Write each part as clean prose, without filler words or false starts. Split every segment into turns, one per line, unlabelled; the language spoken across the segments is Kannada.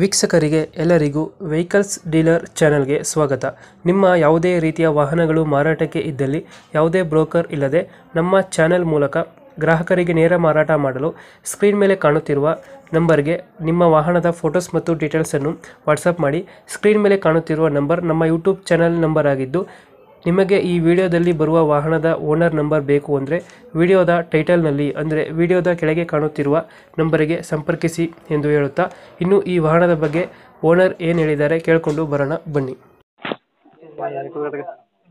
ವೀಕ್ಷಕರಿಗೆ ಎಲ್ಲರಿಗೂ ವೆಹಿಕಲ್ಸ್ ಡೀಲರ್ ಚಾನೆಲ್ಗೆ ಸ್ವಾಗತ. ನಿಮ್ಮ ಯಾವುದೇ ರೀತಿಯ ವಾಹನಗಳು ಮಾರಾಟಕ್ಕೆ ಇದ್ದಲ್ಲಿ ಯಾವುದೇ ಬ್ರೋಕರ್ ಇಲ್ಲದೆ ನಮ್ಮ ಚಾನೆಲ್ ಮೂಲಕ ಗ್ರಾಹಕರಿಗೆ ನೇರ ಮಾರಾಟ ಮಾಡಲು ಸ್ಕ್ರೀನ್ ಮೇಲೆ ಕಾಣುತ್ತಿರುವ ನಂಬರ್ಗೆ ನಿಮ್ಮ ವಾಹನದ ಫೋಟೋಸ್ ಮತ್ತು ಡೀಟೇಲ್ಸನ್ನು ವಾಟ್ಸಪ್ ಮಾಡಿ. ಸ್ಕ್ರೀನ್ ಮೇಲೆ ಕಾಣುತ್ತಿರುವ ನಂಬರ್ ನಮ್ಮ ಯೂಟ್ಯೂಬ್ ಚಾನೆಲ್ ನಂಬರ್ ಆಗಿದ್ದು, ನಿಮಗೆ ಈ ವಿಡಿಯೋದಲ್ಲಿ ಬರುವ ವಾಹನದ ಓನರ್ ನಂಬರ್ ಬೇಕು ಅಂದರೆ ವಿಡಿಯೋದ ಟೈಟಲ್ನಲ್ಲಿ ಅಂದರೆ ವಿಡಿಯೋದ ಕೆಳಗೆ ಕಾಣುತ್ತಿರುವ ನಂಬರಿಗೆ ಸಂಪರ್ಕಿಸಿ ಎಂದು ಹೇಳುತ್ತಾ, ಇನ್ನು ಈ ವಾಹನದ ಬಗ್ಗೆ ಓನರ್ ಏನು ಹೇಳಿದ್ದಾರೆ ಕೇಳಿಕೊಂಡು ಬರೋಣ ಬನ್ನಿ.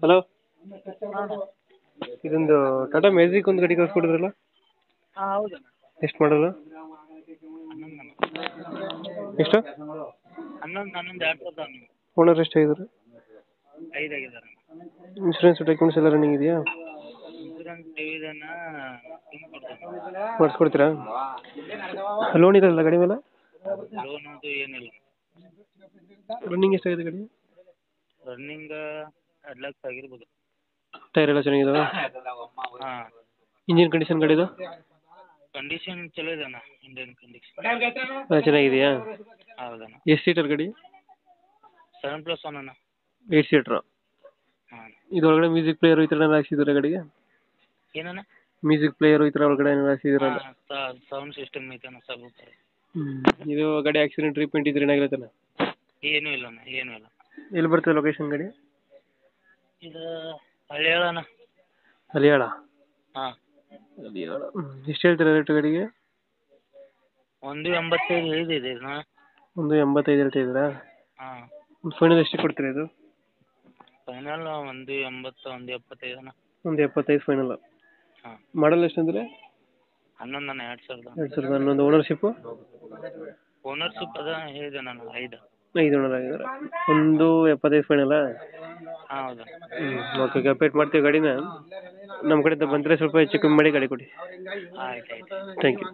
ಹಲೋ, ಇದೊಂದು ಟಾಟಾ ಮ್ಯಾಜಿಕ್ ಒಂದು ಗಾಡಿ ಕಳಿಸ್ಕೊಡಿದ್ರಲ್ಲ,
ಹೌದು.
ಎಷ್ಟು ಮಾಡಲ್ಲ, ಎಷ್ಟು
11
ಓನರ್ ಎಷ್ಟಾಗಿದ್ದಾರೆ,
5 ಆಗಿದ್ದಾರೆ.
ಇನ್ಶೂರೆನ್ಸ್ ಡಾಕ್ಯುಮೆಂಟ್ಸ್ ಎಲ್ಲ ರನ್ನಿಂಗ್ ಇದೆಯಾ,
ಇನ್ಸೂರೆನ್ಸ್ ಡಿವಿಷನ್
ಮಾಡಿಸ್ಕೊಡ್ತೀರಾ? ಲೋನ್ ಇದೆಯಲ್ಲ ಗಾಡಿ ಮೇಲೆ?
ಲೋನ್ ಅದು ಏನಿಲ್ಲ.
ರನ್ನಿಂಗ್ ಎಷ್ಟಾಗಿದೆ ಗಾಡಿ?
ರನ್ನಿಂಗ್ 2 ಲಕ್ಷ ಆಗಿರ್ಬೋದು.
ಟೈರ್ ಎಲ್ಲ ಚೆನ್ನಾಗಿದಾವೆ?
ಹಾಂ,
ಇಂಜಿನ್ ಕಂಡೀಷನ್ ಗಾಡಿದು
ಕಂಡೀಷನ್ ಚಲೋ ಇದೆಣ್ಣ. ಇಂಡಿಯನ್ ಕಂಡೀಷನ್
ಎಲ್ಲ ಚೆನ್ನಾಗಿದೆಯಾ?
ಹೌದಣ್ಣ.
ಎಷ್ಟು ಸೀಟರ್ ಗಾಡಿ?
7+1 ಅಣ್ಣ.
8 ಸೀಟ್ರು.
ಹಾಂ.
ಇದೊಳಗಡೆ ಮ್ಯೂಸಿಕ್ ಪ್ಲೇಯರ್ ಈ ಥರ ಏನಾರು ಹಾಕ್ಸಿದ್ರೆ ಗಾಡಿಗೆ?
ಏನಣ್ಣ?
ಮ್ಯೂಸಿಕ್ ಪ್ಲೇಯರ್ ಈ ಥರ ಒಳಗಡೆ ಏನಾರು ಹಾಕ್ಸಿದ್ರೆ?
ಸೌಂಡ್ ಸಿಸ್ಟಮ್ ಐತಣ್ಣ, ಸ್ವಲ್ಪ.
ಇದು ಗಾಡಿ ಆಕ್ಸಿಡೆಂಟ್ ರೀಪೇಂಟ್ ಇದ್ರೆ ಏನಾಗಿರುತ್ತಣ್ಣ?
ಏನೂ ಇಲ್ಲ ಅಣ್ಣ, ಏನೂ ಇಲ್ಲ.
ಎಲ್ಲಿ ಬರ್ತದೆ ಲೊಕೇಶನ್ ಗಾಡಿ?
ಇದು ಹಳ್ಳಿಯಾಳ ಅಣ್ಣ.
ಹಳಿಯಾಳ?
ಹಾಂ.
ಹಳಿಯಾಳ. ಎಷ್ಟು ಹೇಳ್ತೀರಾ ರೇಟ್ ಗಾಡಿಗೆ?
1.85 ಹೇಳಿದೆ ಅಣ್ಣ.
1.85 ಹೇಳ್ತಿದ್ದೀರಾ?
ಹಾಂ.
ಫೈನಲ್ ಎಷ್ಟು ಕೊಡ್ತೀರಾ ಇದು?
ಫೈನಲ್ 1.80, 1.75 ಅಣ್ಣ.
1.75 ಫೈನಲ್.
ಹಾಂ.
ಮಾಡಲ್ ಎಷ್ಟು ಅಂದರೆ?
11 ಅಣ್ಣ, 2000.
2011. ಓನರ್ಶಿಪ್ಪು?
ಓನರ್ಶಿಪ್ ಅದ ಹೇಳಿದೆ ನಾನು 5.
5 ಓನರ್ ಆಗಿದ್ದಾರೆ. 1.75 ಫೈನಲ್ಲ?
ಹಾಂ, ಹೌದಾ.
ಓಕೆ, ಅಪ್ಡೇಟ್ ಮಾಡ್ತೀವಿ ಗಾಡಿನ. ನಮ್ಮ ಕಡೆಯಿಂದ ಬಂದರೆ ಸ್ವಲ್ಪ ಹೆಚ್ಚು ಕಮ್ಮಿ ಮಾಡಿ ಗಾಡಿ ಕೊಡಿ.
ಆಯ್ತು ಆಯ್ತು.
Thank you.